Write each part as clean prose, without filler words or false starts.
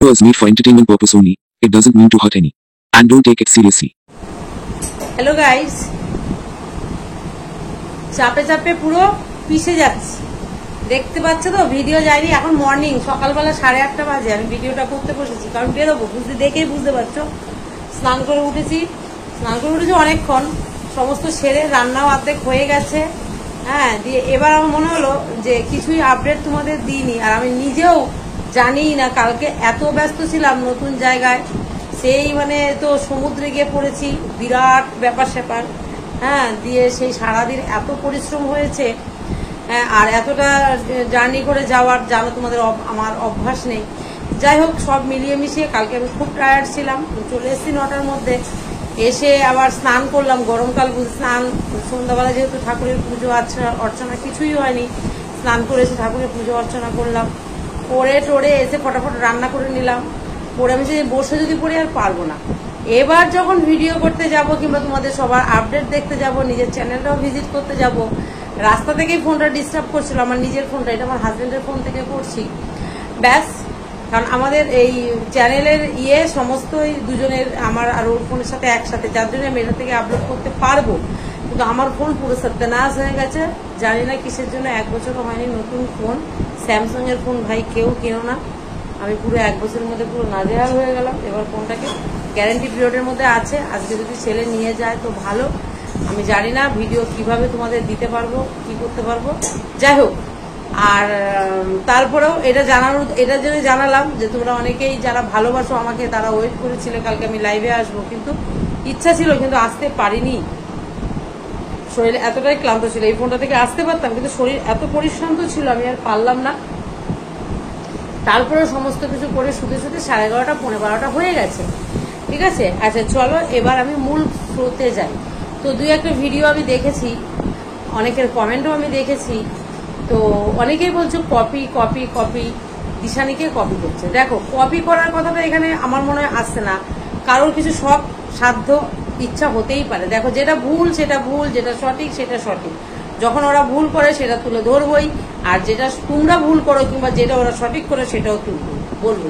Was made for entertainment purpose only. It doesn't mean to hurt any. And don't take it seriously. Hello guys, চাপে চাপে পুরো পিষে যাচ্ছে, দেখতে পাচ্ছ তো? ভিডিও যায়নি, এখন মর্নিং সকালবেলা 8:30 বাজে আমি ভিডিওটা করতে বসেছি, কারণ বেরোবো, দেখেই বুঝতে পারছো। স্নান করে উঠেছি অনেকক্ষণ, সমস্ত সেরে রান্নাও অর্ধেক হয়ে গেছে। হ্যাঁ, দিয়ে এবার আমার মনে হলো যে কিছুই আপডেট তোমাদের দিইনি, আর আমি নিজেও জানি না, কালকে এত ব্যস্ত ছিলাম নতুন জায়গায়, সেই তো সমুদ্রে গিয়ে পড়েছি, বিরাট ব্যাপার স্যাপার। হ্যাঁ, দিয়ে সেই সারাদিন এত পরিশ্রম হয়েছে, আর এতটা জার্নি করে যাওয়ার, জানো তোমাদের আমার অভ্যাস নেই। যাই হোক, সব মিলিয়ে মিশিয়ে কালকে আমি খুব টায়ার্ড ছিলাম। চলে এসেছি 9টার মধ্যে, এসে আবার স্নান করলাম, গরমকাল বুঝে স্নান। সন্ধ্যাবেলা যেহেতু ঠাকুরের পুজো অর্চনা কিছুই হয়নি, স্নান করে এসে ঠাকুরের পুজো অর্চনা করলাম, করে টোরে এসে ফটাফট রান্না করে নিলাম। পরে আমি বসে যদি পড়ি আর পারবো না। এবার যখন ভিডিও করতে যাব কিংবা তোমাদের সবার আপডেট দেখতে যাব, নিজের চ্যানেলটাও ভিজিট করতে যাব, রাস্তা থেকেই ফোনটা ডিস্টার্ব করছিল, আমার নিজের ফোনটা, এটা আমার হাজবেন্ডের ফোন থেকে করছি। ব্যাস, কারণ আমাদের এই চ্যানেলের সমস্ত দুজনের, আমার আর ওর ফোনের সাথে একসাথে, যার জন্য আমি এটা থেকে আপলোড করতে পারবো। কিন্তু আমার ফোন পুরো সত্যানাশ হয়ে গেছে, জানি না কিসের জন্য। 1 বছরও হয়নি, নতুন ফোন, স্যামসাং এর ফোন, ভাই কেউ কেনো না। আমি পুরো 1 বছরের মধ্যে পুরো নাজেহাল হয়ে গেলাম। এবার ফোনটাকে গ্যারেন্টি পিরিয়ডের মধ্যে আছে, আজকে যদি ছেলে নিয়ে যায় তো ভালো। আমি জানি না ভিডিও কিভাবে তোমাদের দিতে পারবো, কি করতে পারবো, যাই হোক। আর তারপরেও এটার জন্য জানালাম যে তোমরা অনেকেই যারা ভালোবাসো আমাকে, তারা ওয়েট করেছিলে কালকে আমি লাইভে আসবো, কিন্তু ইচ্ছা ছিল কিন্তু আসতে পারিনি। শরীর এতটাই ক্লান্ত ছিল, এই ফোনটা থেকে আসতে পারতাম, কিন্তু শরীর এত পরিশ্রান্ত ছিল আমি আর পারলাম না। তারপরে সমস্ত কিছু করে শুতে 11:30 পৌনে 12টা হয়ে গেছে। ঠিক আছে, আচ্ছা চলো এবার আমি মূল স্রোতে যাই। তো 2-1টা ভিডিও আমি দেখেছি, অনেকের কমেন্টও আমি দেখেছি। তো অনেকেই বলছো কপি কপি কপি, দিশানিকে কপি করছে। দেখো, কপি করার কথাটা এখানে আমার মনে হয় আসছে না, কারোর কিছু শখ সাধ্য ইচ্ছা হতেই পারে। দেখো, যেটা ভুল সেটা ভুল, যেটা সঠিক সেটা সঠিক। যখন ওরা ভুল করে সেটা তুলে ধরবই, আর যেটা তোমরা ভুল করো কিংবা যেটা ওরা সঠিক করে সেটাও তুলবো, বলবো।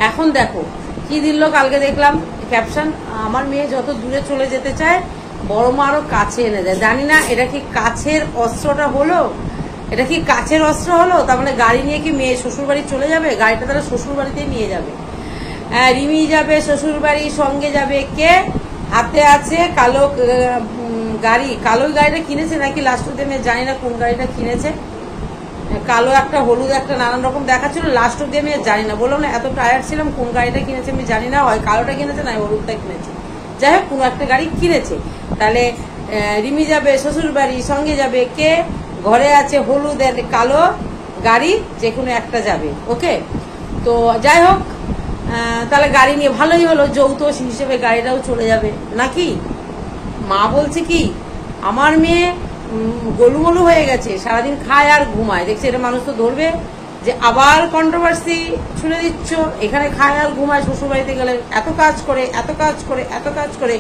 এখন দেখো কি দিল, কালকে দেখলাম ক্যাপশন, আমার মেয়ে যত দূরে চলে যেতে চায় বড় মা আরো কাছে এনে দেয়। জানি না এটা কি কাছের অস্ত্রটা হলো, এটা কি কাছের অস্ত্র হলো? তার মানে গাড়ি নিয়ে কি মেয়ে শ্বশুর বাড়ি চলে যাবে? গাড়িটা তারা শ্বশুর বাড়িতেই নিয়ে যাবে। রিমি যাবে শ্বশুর বাড়ি, সঙ্গে যাবে কে? হাতে আছে কালো গাড়ি। কালো গাড়িটা কিনেছে নাকি লাস্ট অব্দি, আমি জানি না কোন গাড়িটা কিনেছে। কালো একটা, হলুদ একটা, নানান রকম দেখাচ্ছিল, লাস্ট অব্দি আমি জানি না। বললাম না এত টায়ার্ড ছিলাম, কোন গাড়িটা কিনেছে আমি জানি না, হয় কালোটা কিনেছে না হলুদটা কিনেছে। যাই হোক, কোনো একটা গাড়ি কিনেছে। তাহলে রিমি যাবে শ্বশুর বাড়ি, সঙ্গে যাবে কে? ঘরে আছে হলুদ আর কালো গাড়ি, যে কোনো একটা যাবে। ওকে, তো যাই হোক, তাহলে গাড়ি নিয়ে ভালোই হলো, যৌথ হিসেবে গাড়িটাও চলে যাবে নাকি। মা বলছে কি, আমার মেয়ে গোলুমলু হয়ে গেছে, সারাদিন খায় আর ঘুমায়। দেখছি এটা মানুষ তো ধরবে যে আবার কন্ট্রোভার্সি শুনে দিচ্ছ, এখানে খায় আর ঘুমায়, শ্বশুর বাড়িতে গেলে এত কাজ করে এত কাজ করে এত কাজ করে,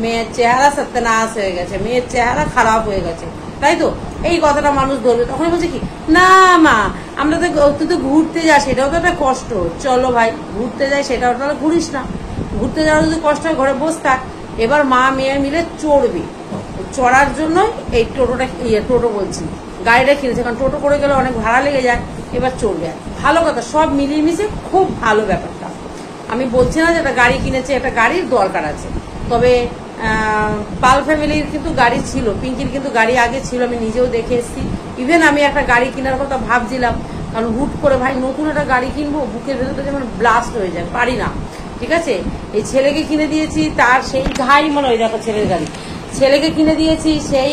মেয়ের চেহারা সত্যানাশ হয়ে গেছে, মেয়ের চেহারা খারাপ হয়ে গেছে, তাই তো? এই কথাটা মানুষ ধরবে। তখন বলছে কি, না মা আমরা তো, তুই তো ঘুরতে যাস, সেটাও তো একটা কষ্ট। চলো ভাই, ঘুরতে যাই, সেটাও তাহলে ঘুরিস না। ঘুরতে যাওয়ার যদি কষ্ট হয়, ঘরে বসে থাক। এবার মা মেয়ে মিলে চড়বে, চড়ার জন্য এই টোটো বলছি, গাড়িটা কিনেছে, কারণ টোটো করে গেলে অনেক ভাড়া লেগে যায়। এবার চড়বে, ভালো কথা, সব মিলিয়ে মিশে খুব ভালো ব্যাপারটা। আমি বলছি না যে একটা গাড়ি কিনেছে, একটা গাড়ির দরকার আছে, তবে পাল ফ্যামিলির কিন্তু গাড়ি ছিল, পিঙ্কির কিন্তু গাড়ি আগে ছিল, আমি নিজেও দেখে এসেছি। ইভেন আমি একটা গাড়ি কেনার কথা ভাবছিলাম, কারণ হুট করে ভাই নতুন একটা গাড়ি কিনবো, বুকের ভেতরে যেমন ব্লাস্ট হয়ে যায়, পারি না। ঠিক আছে, এই ছেলেকে কিনে দিয়েছি, তার সেই ঘাই মনে হয়, দেখো ছেলের গাড়ি, ছেলেকে কিনে দিয়েছি, সেই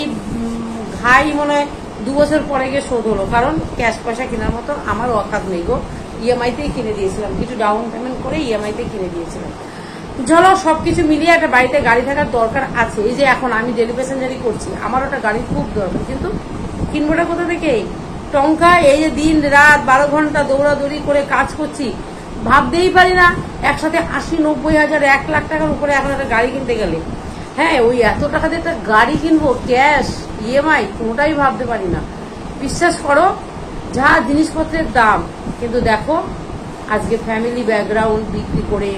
ঘাই মনে হয় 2 বছর পরে গিয়ে শোধ হলো, কারণ ক্যাশ পয়সা কেনার মতো আমার অকাত নেই গো। ইএমআইতেই কিনে দিয়েছিলাম, কিছু ডাউন পেমেন্ট করে ইএমআইতে কিনে দিয়েছিলাম। চলো, সবকিছু মিলিয়ে একটা বাড়িতে গাড়ি থাকার দরকার আছে। এই যে এখন আমি ডেলি প্যাসেঞ্জারি করছি, আমার ওটা গাড়ি খুব দরকার, কিন্তু কিনবোটা কোথা থেকে? টঙ্কা, এই যে দিন রাত 12 ঘন্টা দৌড়াদৌড়ি করে কাজ করছি, ভাবতেই পারি না একসাথে 80-90 হাজার 1 লাখ টাকার উপরে এখন একটা গাড়ি কিনতে গেলে। হ্যাঁ, ওই এত টাকা দিয়ে একটা গাড়ি কিনবো, ক্যাশ ইএমআই, কোনোটাই ভাবতে পারি না। বিশ্বাস করো, যা জিনিসপত্রের দাম, কিন্তু দেখো আজকে ফ্যামিলি ব্যাকগ্রাউন্ড বিক্রি করে,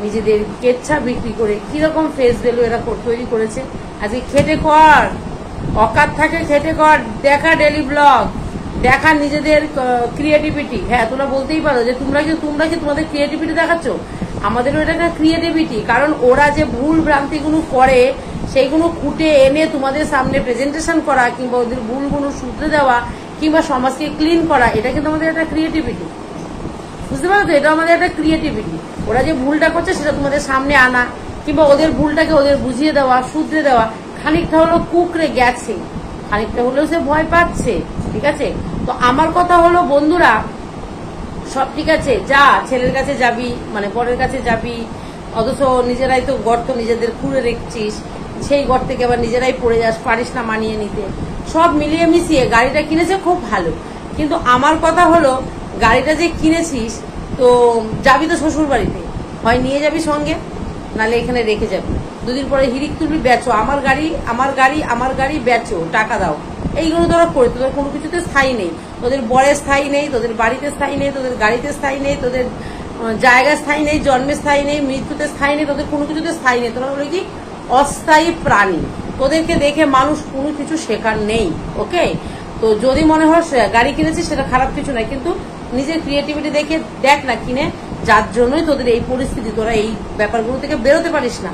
নিজেদের কেচ্ছা বিক্রি করে কিরকম ফেস ভ্যালু এরা তৈরি করেছে। আজকে খেটে কর, অকাত থাকে খেটে কর, দেখা ডেলি ব্লগ, দেখা নিজেদের ক্রিয়েটিভিটি। হ্যাঁ, তোমরা বলতেই পারো যে তোমরা কি তোমাদের ক্রিয়েটিভিটি দেখাচ্ছ। আমাদেরও এটা একটা ক্রিয়েটিভিটি, কারণ ওরা যে ভুল ভ্রান্তিগুলো করে সেইগুলো খুঁটে এনে তোমাদের সামনে প্রেজেন্টেশন করা, কিংবা ওদের ভুলগুলো শুধরে দেওয়া, কিংবা সমাজকে ক্লিন করা, এটা কিন্তু আমাদের একটা ক্রিয়েটিভিটি। বুঝতে পারো তো, এটা আমাদের একটা ক্রিয়েটিভিটি। ওরা যে ভুলটা করছে সেটা তোমাদের সামনে আনা, কিংবা ওদের ভুলটাকে ওদের বুঝিয়ে দেওয়া, শুধরে দেওয়া। খানিকটা হলো কুকড়ে গেছে, খানিকটা হলেও সে ভয় পাচ্ছে, ঠিক আছে। তো আমার কথা হলো বন্ধুরা, সব ঠিক আছে, যা ছেলের কাছে যাবি, মানে বরের কাছে যাবি, অথচ নিজেরাই তো গর্ত নিজেদের খুঁড়ে রেখেছিস, সেই গর্ত থেকে আবার নিজেরাই পড়ে যাস, পারিস না মানিয়ে নিতে। সব মিলিয়ে মিশিয়ে গাড়িটা কিনেছে খুব ভালো, কিন্তু আমার কথা হলো গাড়িটা যে কিনেছিস, তো যাবি তো শ্বশুর বাড়িতে, হয় নিয়ে যাবি সঙ্গে, নালে এখানে রেখে যাবি, দুদিন পরে হিরিক তুলবি, বেচো, আমার গাড়ি আমার গাড়ি আমার গাড়ি, বেচো, টাকা দাও। এইগুলো তোরা করে, তোদের কোনো কিছুতে স্থায়ী নেই, তোদের বরে স্থায়ী নেই, তোদের বাড়িতে স্থায়ী নেই, তোদের গাড়িতে স্থায়ী নেই, তোদের জায়গা স্থায়ী নেই, জন্মে স্থায়ী নেই, মৃত্যুতে স্থায়ী নেই, তোদের কোনো কিছুতে স্থায়ী নেই। তোরা বলে কি অস্থায়ী প্রাণী, তোদেরকে দেখে মানুষ কোনো কিছু শেখার নেই। ওকে, তো যদি মনে হয় গাড়ি কিনেছিস সেটা খারাপ কিছু নয়, কিন্তু নিজের ক্রিয়েটিভিটি দেখে দেখ না কিনে, যার জন্যই তোদের এই পরিস্থিতি, তোরা এই ব্যাপারগুলো থেকে বেরোতে পারিস না।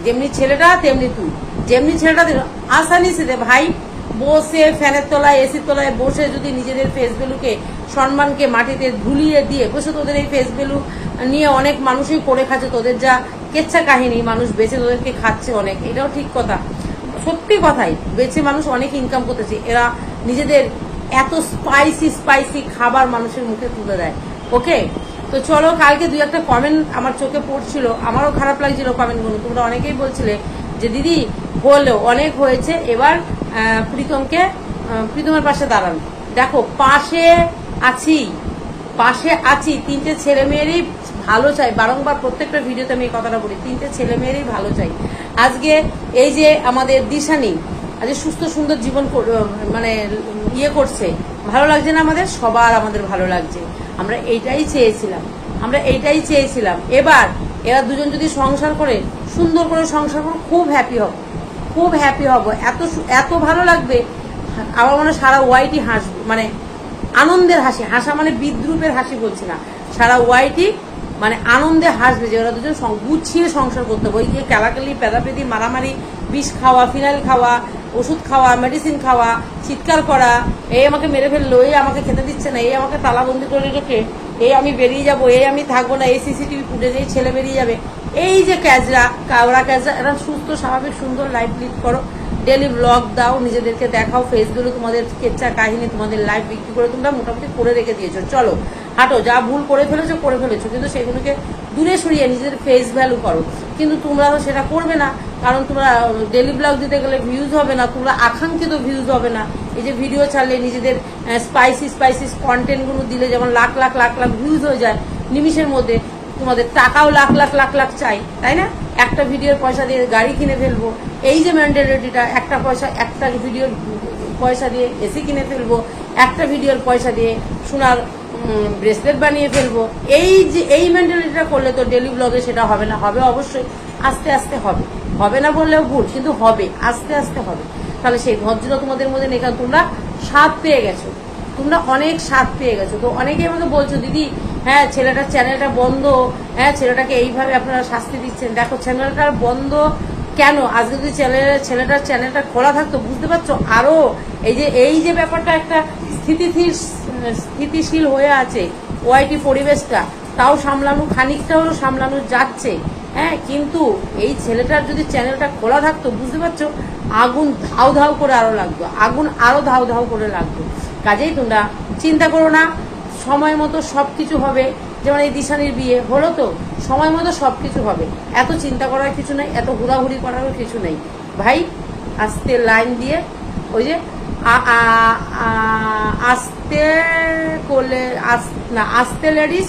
যেমনি ছেলেটা তেমনি তুই, যেমনি ছেলেটা আসানি সে ভাই, বসে ফ্যানের তলায় এসির তলায় বসে যদি নিজেদের ফেস ভ্যালুকে, সম্মানকে মাটিতে ধুলিয়ে দিয়ে বসে, তোদের এই ফেস ভ্যালু নিয়ে অনেক মানুষই করে খাচ্ছে, তোদের যা কেচ্ছা কাহিনী, মানুষ বেঁচে তোদেরকে খাচ্ছে অনেক, এটাও ঠিক কথা, সত্যি কথাই, বেঁচে মানুষ অনেক ইনকাম করতেছে, এরা নিজেদের এত স্পাইসি স্পাইসি খাবার মানুষের মুখে তুলে দেয়। ওকে, তো চলো, কালকে দুই একটা কমেন্ট আমার চোখে পড়ছিল, আমারও খারাপ লাগছিল কমেন্টগুলো। তোমরা অনেকেই বলছিলে যে দিদি হলো, অনেক হয়েছে, এবার প্রীতমের পাশে দাঁড়ান। দেখো, পাশে আছি, তিনটে ছেলে মেয়েরই ভালো চাই, বারংবার প্রত্যেকটা ভিডিওতে আমি এই কথাটা বলি, তিনটে ছেলে মেয়েরই ভালো চাই। আজকে এই যে আমাদের দিশানি আজকে সুস্থ সুন্দর জীবন মানে ইয়ে করছে, ভালো লাগছে না আমাদের? সবার আমাদের ভালো লাগছে, আমরা এইটাই চেয়েছিলাম। এবার এরা দুজন যদি সংসার করে, সুন্দর করে সংসার করে, খুব হ্যাপি হব, এত ভালো লাগবে। আমার মনে সারা ওয়াইটি হাসবে, মানে আনন্দের হাসা মানে বিদ্রুপের হাসি বলছি না, সারা ওয়াইটি মানে আনন্দে হাসবে যে ওরা দুজন গুছিয়ে সংসার করতে হবে। ওই যে কেলাকেলি, পেদাপেদি, মারামারি, বিষ খাওয়া, ফিনাইল খাওয়া, ওষুধ খাওয়া, মেডিসিন খাওয়া, চিৎকার করা, এই আমাকে মেরে ফেললো, এই আমাকে খেতে দিচ্ছে না, এই আমাকে তালাবন্দি করে রেখে, এই আমি বেরিয়ে যাবো, এই আমি থাকবো না, এই সিসিটিভি ফুটেজে এই ছেলে বেরিয়ে যাবে, এই যে কাওড়া ক্যাজরা, এরা সুস্থ স্বাভাবিক সুন্দর লাইফ লিড করো, ডেলি ব্লগ দাও, নিজেদেরকে দেখাও, ফেসগুলো তোমাদের কেচ্ছা কাহিনী, তোমাদের লাইফ বিক্রি করে তোমরা মোটামুটি করে রেখে দিয়েছো। চলো হাঁটো, যা ভুল করে ফেলেছো, কিন্তু সেগুলোকে দূরে সরিয়ে নিজেদের ফেস ভ্যালু করো। কিন্তু তোমরা তো সেটা করবে না, কারণ তোমরা ডেলি ব্লগ দিতে গেলে ভিউজ হবে না, তোমরা আকাঙ্ক্ষিত ভিউজ হবে না। এই যে ভিডিও ছাড়লে নিজেদের স্পাইসি কন্টেন্টগুলো দিলে যেমন লাখ ভিউজ হয়ে যায় নিমিষের মধ্যে, তোমাদের টাকাও লাখ চাই, তাই না? একটা ভিডিওর পয়সা দিয়ে গাড়ি কিনে ফেলবো, এই যে মেন্টালিটিটা, একটা ভিডিওর পয়সা দিয়ে এসি কিনে ফেলবো, একটা ভিডিওর পয়সা দিয়ে সোনার ব্রেসলেট বানিয়ে ফেলবো, এই মেন্টালিটিটা করলে তো ডেলি ব্লগে সেটা হবে না। হবে অবশ্যই, আস্তে হবে না বললেও ভুল, কিন্তু হবে, আস্তে হবে। তাহলে সেই ধৈর্যটা তোমাদের মধ্যে নেই, কারণ তোমরা স্বাদ পেয়ে গেছো, তোমরা অনেক স্বাদ পেয়ে গেছো। তো অনেকেই আমাকে বলছো দিদি, হ্যাঁ ছেলেটার চ্যানেলটা বন্ধ, হ্যাঁ ছেলেটাকে এইভাবে আপনারা শাস্তি দিচ্ছেন। দেখো, চ্যানেলটার বন্ধ কেন? আজকে যদি ছেলেটার চ্যানেলটা খোলা থাকতো, বুঝতে পারছো, আরো এই যে ব্যাপারটা একটা স্থিতিশীল হয়ে আছে ওয়াইটি পরিবেশটা, তাও সামলানো, খানিকটা হলেও সামলানো যাচ্ছে, হ্যাঁ। কিন্তু এই ছেলেটার যদি চ্যানেলটা খোলা থাকতো, বুঝতে পারছো, আগুন ধাউ করে আরো লাগতো, আগুন আরো ধাউ করে লাগতো। কাজেই তোমরা চিন্তা করো না, সময় মতো সবকিছু হবে। যেমন এই দিশানির বিয়ে হলো, তো সময় মতো সবকিছু হবে, এত চিন্তা করার কিছু নেই, এত হুড়াহুড়ি করারও কিছু নেই ভাই। আস্তে লাইন দিয়ে, ওই যে আস্তে লেডিস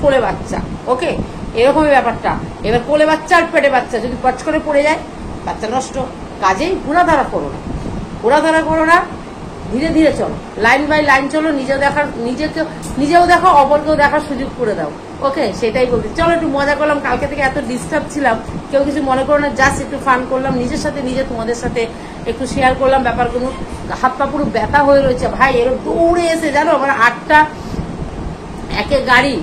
কোলে বাচ্চা, ওকে, এরকমই ব্যাপারটা। এবার কোলে বাচ্চা আর পেটে বাচ্চা যদি পচ করে পড়ে যায়, বাচ্চা নষ্ট। কাজেই ঘোরাধরা করো না, ধীরে ধীরে চলো, লাইন বাই লাইন চলো, নিজেও দেখো, অপরকেও দেখার সুযোগ করে দাও। ওকে, সেটাই বলতে। চলো, একটু মজা করলাম, কালকে থেকে এত ডিস্টার্ব ছিলাম, কেউ কিছু মনে করো না, জাস্ট একটু ফান করলাম, নিজের সাথে তোমাদের সাথে একটু শেয়ার করলাম ব্যাপারগুলো। হাত পা পুরো ব্যথা হয়ে রয়েছে ভাই, এর দৌড়ে এসে জানো আমার 8টা একে গাড়ি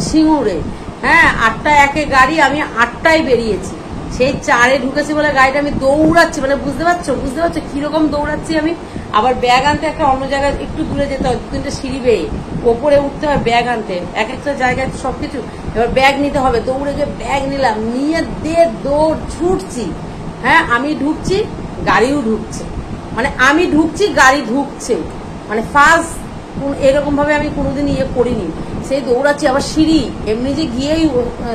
সিঙ্গুরে, হ্যাঁ 8টা একে গাড়ি, আমি 8টায় বেরিয়েছি, সেই 4-এ ঢুকেছি বলে গাড়িটা আমি দৌড়াচ্ছি, মানে বুঝতে পারছো কিরকম দৌড়াচ্ছি আমি। আবার ব্যাগ আনতে একটা অন্য জায়গায় একটু দূরে যেতে হয়, 2-3টে সিঁড়ি বেয়ে ওপরে উঠতে হয় ব্যাগ আনতে, এক একটা জায়গায় সবকিছু, এবার ব্যাগ নিতে হবে, দৌড়ে গিয়ে ব্যাগ নিলাম, নিয়ে দৌড় ছুটছি, হ্যাঁ আমি ঢুকছি গাড়িও ঢুকছে, মানে আমি ঢুকছি গাড়ি ঢুকছে, মানে ফার্স্ট এরকম ভাবে আমি কোনোদিন করিনি। সেই দৌড়াচ্ছি, আবার সিঁড়ি এমনি যে গিয়েই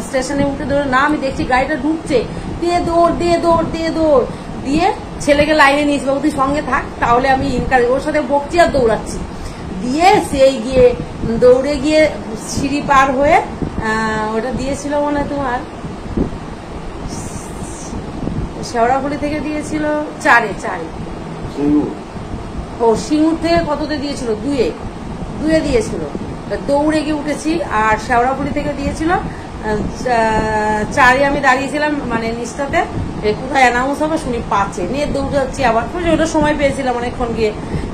স্টেশনে উঠে দৌড়ে না, আমি দেখছি গাড়িটা ঢুকছে, দিয়ে দৌড় দিয়ে ছেলেকে লাইনে নিয়েছি, বাবু তুই সঙ্গে থাক, তাহলে আমি ওর সাথে বকছি আর দৌড়াচ্ছি, দিয়ে সেই গিয়ে দৌড়ে গিয়ে সিঁড়ি পার হয়ে ওটা দিয়েছিল মনে হয় তোমার শেওড়াফুলি থেকে দিয়েছিল 4-এ ও সিঙ্গুর থেকে কততে দিয়েছিল 2-এ দিয়েছিল, দৌড়ে গিয়ে উঠেছি, আর শেওড়াফুলি থেকে দিয়েছিল 4-এ আমি দাঁড়িয়েছিলাম, মানে নিচটাতে কোথায় অ্যানাউন্স হবে শুনি 5-এ, নিয়ে দৌড়াচ্ছি আবার, ওটা সময় পেয়েছিলাম অনেকক্ষণ গিয়ে,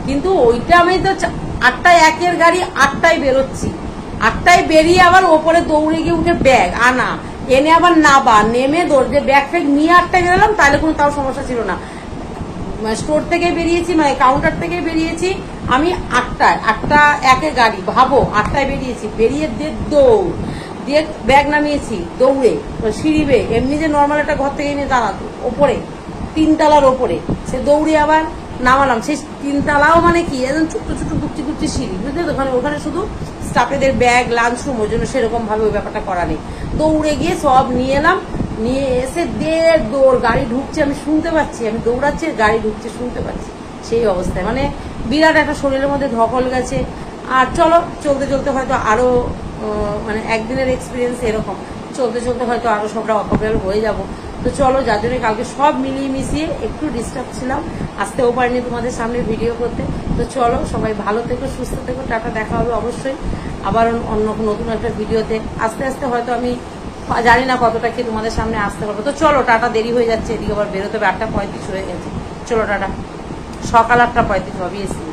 কিন্তু ওইটা আমি তো 8টা একের গাড়ি 8টায় বেরোচ্ছি, 8টায় বেরিয়ে আবার ওপরে দৌড়ে গিয়ে উঠে ব্যাগ আনা, এনে আবার নাবা, নেমে দৌড়ে ব্যাগ ফ্যাগ নিয়ে 8টায় বেরোলাম, তাহলে কোনো তাও সমস্যা ছিল না। স্টোর থেকে বেরিয়েছি, মানে কাউন্টার থেকে বেরিয়েছি আমি 8টা একে গাড়ি, ভাবো 8টায় বেরিয়েছি, বেরিয়ে দৌড় দিয়ে ব্যাগ নামিয়েছি দৌড়ে সিঁড়ি বেয়ে, এমনি যে নর্মাল একটা ঘর থেকে এনে দাঁড়াতো ওপরে 3 তলার ওপরে, সে দৌড়ে আবার নামালাম, সেই 3 তলাও মানে কি একদম ছোট্ট কুচি সিঁড়ি, বুঝলে তো, ওখানে শুধু স্টাফেদের ব্যাগ লাঞ্চ রুম, ওই জন্য সেরকম ভাবে ওই ব্যাপারটা করা নেই। দৌড়ে গিয়ে সব নিয়ে এলাম, নিয়ে এসে দৌড়, গাড়ি ঢুকছে আমি শুনতে পাচ্ছি, আমি দৌড়াচ্ছি গাড়ি ঢুকছে শুনতে পাচ্ছি, সেই অবস্থায় মানে বিরাট একটা শরীরের মধ্যে ধকল গেছে। আর চলো, চলতে হয়তো আরো মানে একদিনের এক্সপিরিয়েন্স এরকম, চলতে হয়তো আরো সবটা অপব্যয় হয়ে যাব। তো চলো, যার জন্য কালকে সব মিলিয়ে মিশিয়ে একটু ডিস্টার্ব ছিলাম, আসতেও পারিনি তোমাদের সামনে ভিডিও করতে। তো চলো, সবাই ভালো থেকো, সুস্থ থেকো, টাটা, দেখা হবে অবশ্যই আবার অন্য নতুন একটা ভিডিওতে। আস্তে হয়তো আমি জানি না কতটা কি তোমাদের সামনে আসতে পারবো। তো চলো, টাটা, দেরি হয়ে যাচ্ছে, এদিকে আবার বেরোতে হবে, 8টা 35 হয়ে গেছে। চলো টাটা, সকাল 8টা 35 অবভিয়াসলি।